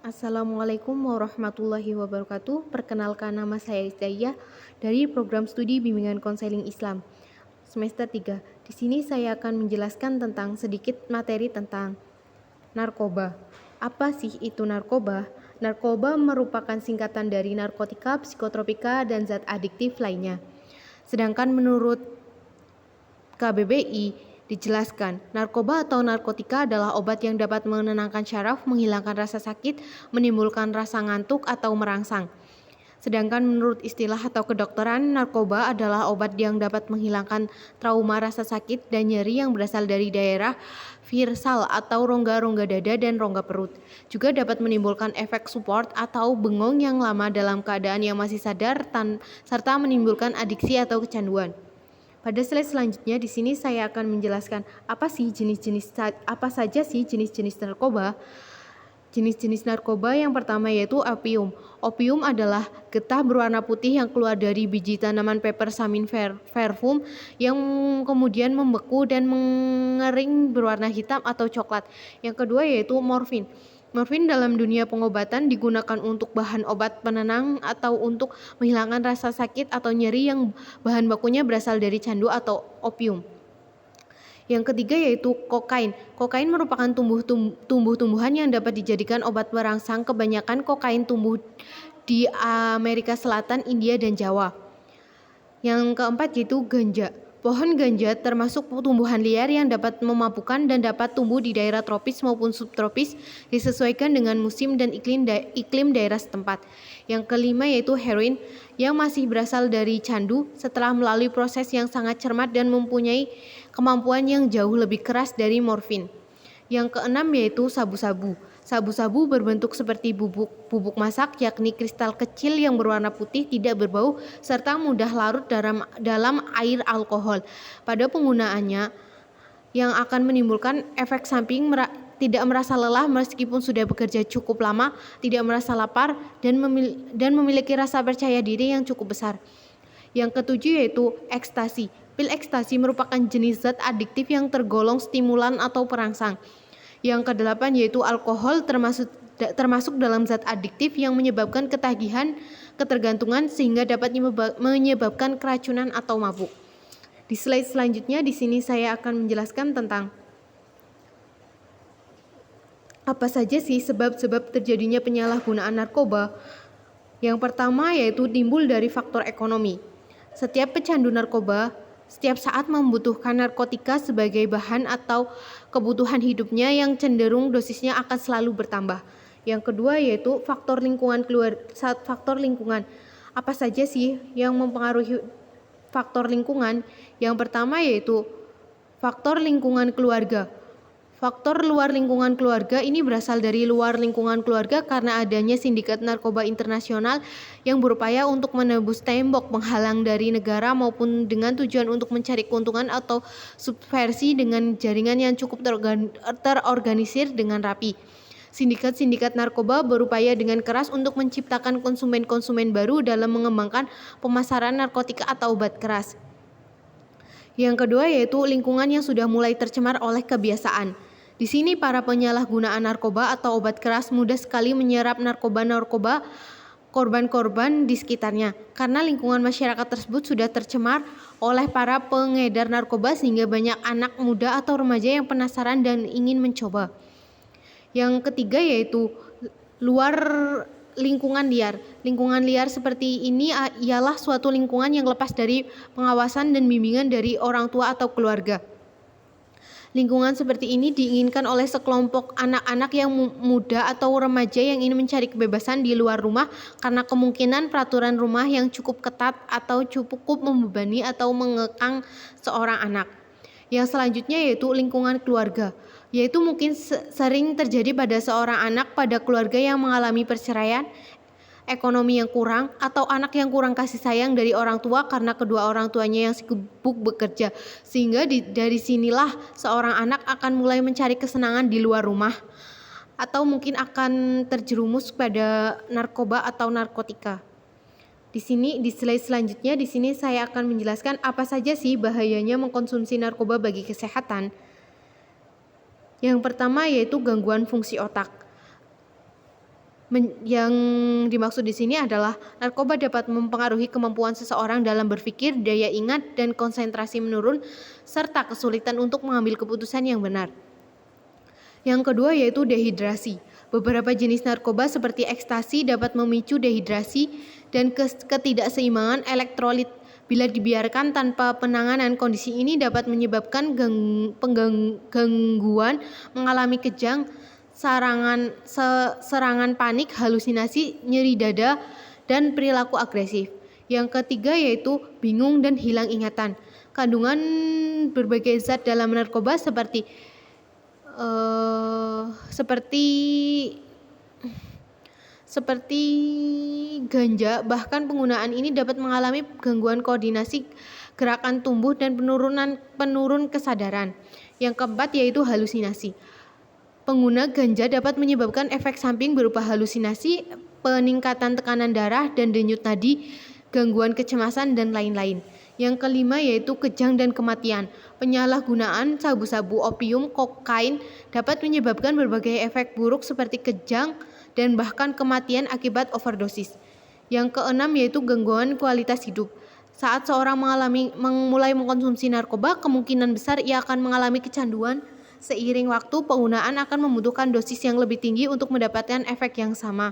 Assalamualaikum warahmatullahi wabarakatuh. Perkenalkan, nama saya Izdayah dari program studi Bimbingan Konseling Islam semester 3. Di sini saya akan menjelaskan tentang sedikit materi tentang narkoba. Apa sih itu narkoba? Narkoba merupakan singkatan dari narkotika, psikotropika, dan zat adiktif lainnya. Sedangkan menurut KBBI dijelaskan, narkoba atau narkotika adalah obat yang dapat menenangkan syaraf, menghilangkan rasa sakit, menimbulkan rasa ngantuk atau merangsang. Sedangkan menurut istilah atau kedokteran, narkoba adalah obat yang dapat menghilangkan trauma rasa sakit dan nyeri yang berasal dari daerah virsal atau rongga-rongga dada dan rongga perut. Juga dapat menimbulkan efek support atau bengong yang lama dalam keadaan yang masih sadar serta menimbulkan adiksi atau kecanduan. Pada slide selanjutnya di sini saya akan menjelaskan apa saja sih jenis-jenis narkoba. Jenis-jenis narkoba yang pertama yaitu opium. Opium adalah getah berwarna putih yang keluar dari biji tanaman Pepersamin verbum yang kemudian membeku dan mengering berwarna hitam atau coklat. Yang kedua yaitu morfin. Morfin dalam dunia pengobatan digunakan untuk bahan obat penenang atau untuk menghilangkan rasa sakit atau nyeri yang bahan bakunya berasal dari candu atau opium. Yang ketiga yaitu kokain. Kokain merupakan tumbuh-tumbuhan yang dapat dijadikan obat perangsang. Kebanyakan kokain tumbuh di Amerika Selatan, India, dan Jawa. Yang keempat yaitu ganja. Pohon ganja termasuk tumbuhan liar yang dapat memabukkan dan dapat tumbuh di daerah tropis maupun subtropis disesuaikan dengan musim dan iklim daerah setempat. Yang kelima yaitu heroin yang masih berasal dari candu setelah melalui proses yang sangat cermat dan mempunyai kemampuan yang jauh lebih keras dari morfin. Yang keenam yaitu sabu-sabu. Sabu-sabu berbentuk seperti bubuk masak, yakni kristal kecil yang berwarna putih, tidak berbau, serta mudah larut dalam air alkohol. Pada penggunaannya yang akan menimbulkan efek samping tidak merasa lelah meskipun sudah bekerja cukup lama, tidak merasa lapar, dan memiliki rasa percaya diri yang cukup besar. Yang ketujuh yaitu ekstasi. Pil ekstasi merupakan jenis zat adiktif yang tergolong stimulan atau perangsang. Yang kedelapan yaitu alkohol termasuk dalam zat adiktif yang menyebabkan ketagihan, ketergantungan sehingga dapat menyebabkan keracunan atau mabuk. Di slide selanjutnya di sini saya akan menjelaskan tentang apa saja sih sebab-sebab terjadinya penyalahgunaan narkoba. Yang pertama yaitu timbul dari faktor ekonomi. Setiap pecandu narkoba setiap saat membutuhkan narkotika sebagai bahan atau kebutuhan hidupnya yang cenderung dosisnya akan selalu bertambah. Yang kedua yaitu faktor lingkungan. Apa saja sih yang mempengaruhi faktor lingkungan? Yang pertama yaitu faktor lingkungan keluarga. Faktor luar lingkungan keluarga ini berasal dari luar lingkungan keluarga karena adanya sindikat narkoba internasional yang berupaya untuk menembus tembok penghalang dari negara maupun dengan tujuan untuk mencari keuntungan atau subversi dengan jaringan yang cukup terorganisir dengan rapi. Sindikat-sindikat narkoba berupaya dengan keras untuk menciptakan konsumen-konsumen baru dalam mengembangkan pemasaran narkotika atau obat keras. Yang kedua yaitu lingkungan yang sudah mulai tercemar oleh kebiasaan. Di sini para penyalahgunaan narkoba atau obat keras mudah sekali menyerap narkoba korban-korban di sekitarnya. Karena lingkungan masyarakat tersebut sudah tercemar oleh para pengedar narkoba sehingga banyak anak muda atau remaja yang penasaran dan ingin mencoba. Yang ketiga yaitu luar lingkungan liar. Lingkungan liar seperti ini ialah suatu lingkungan yang lepas dari pengawasan dan bimbingan dari orang tua atau keluarga. Lingkungan seperti ini diinginkan oleh sekelompok anak-anak yang muda atau remaja yang ingin mencari kebebasan di luar rumah karena kemungkinan peraturan rumah yang cukup ketat atau cukup membebani atau mengekang seorang anak. Yang selanjutnya yaitu lingkungan keluarga, yaitu mungkin sering terjadi pada seorang anak pada keluarga yang mengalami perceraian, ekonomi yang kurang, atau anak yang kurang kasih sayang dari orang tua karena kedua orang tuanya yang sibuk bekerja. Sehingga dari sinilah seorang anak akan mulai mencari kesenangan di luar rumah atau mungkin akan terjerumus pada narkoba atau narkotika. Di slide selanjutnya di sini saya akan menjelaskan apa saja sih bahayanya mengkonsumsi narkoba bagi kesehatan. Yang pertama yaitu gangguan fungsi otak. Yang dimaksud di sini adalah narkoba dapat mempengaruhi kemampuan seseorang dalam berpikir, daya ingat, dan konsentrasi menurun, serta kesulitan untuk mengambil keputusan yang benar. Yang kedua yaitu dehidrasi. Beberapa jenis narkoba seperti ekstasi dapat memicu dehidrasi dan ketidakseimbangan elektrolit. Bila dibiarkan tanpa penanganan, kondisi ini dapat menyebabkan gangguan, mengalami kejang, serangan panik, halusinasi, nyeri dada, dan perilaku agresif. Yang ketiga yaitu bingung dan hilang ingatan. Kandungan berbagai zat dalam narkoba seperti ganja, bahkan penggunaan ini dapat mengalami gangguan koordinasi gerakan tubuh dan penurun kesadaran. Yang keempat yaitu halusinasi. Pengguna ganja dapat menyebabkan efek samping berupa halusinasi, peningkatan tekanan darah dan denyut nadi, gangguan kecemasan, dan lain-lain. Yang kelima yaitu kejang dan kematian. Penyalahgunaan sabu-sabu, opium, kokain dapat menyebabkan berbagai efek buruk seperti kejang dan bahkan kematian akibat overdosis. Yang keenam yaitu gangguan kualitas hidup. Saat seorang mulai mengkonsumsi narkoba, kemungkinan besar ia akan mengalami kecanduan. Seiring waktu, penggunaan akan membutuhkan dosis yang lebih tinggi untuk mendapatkan efek yang sama.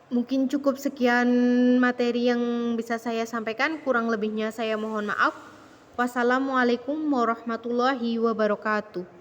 Mungkin cukup sekian materi yang bisa saya sampaikan, kurang lebihnya saya mohon maaf. Wassalamualaikum warahmatullahi wabarakatuh.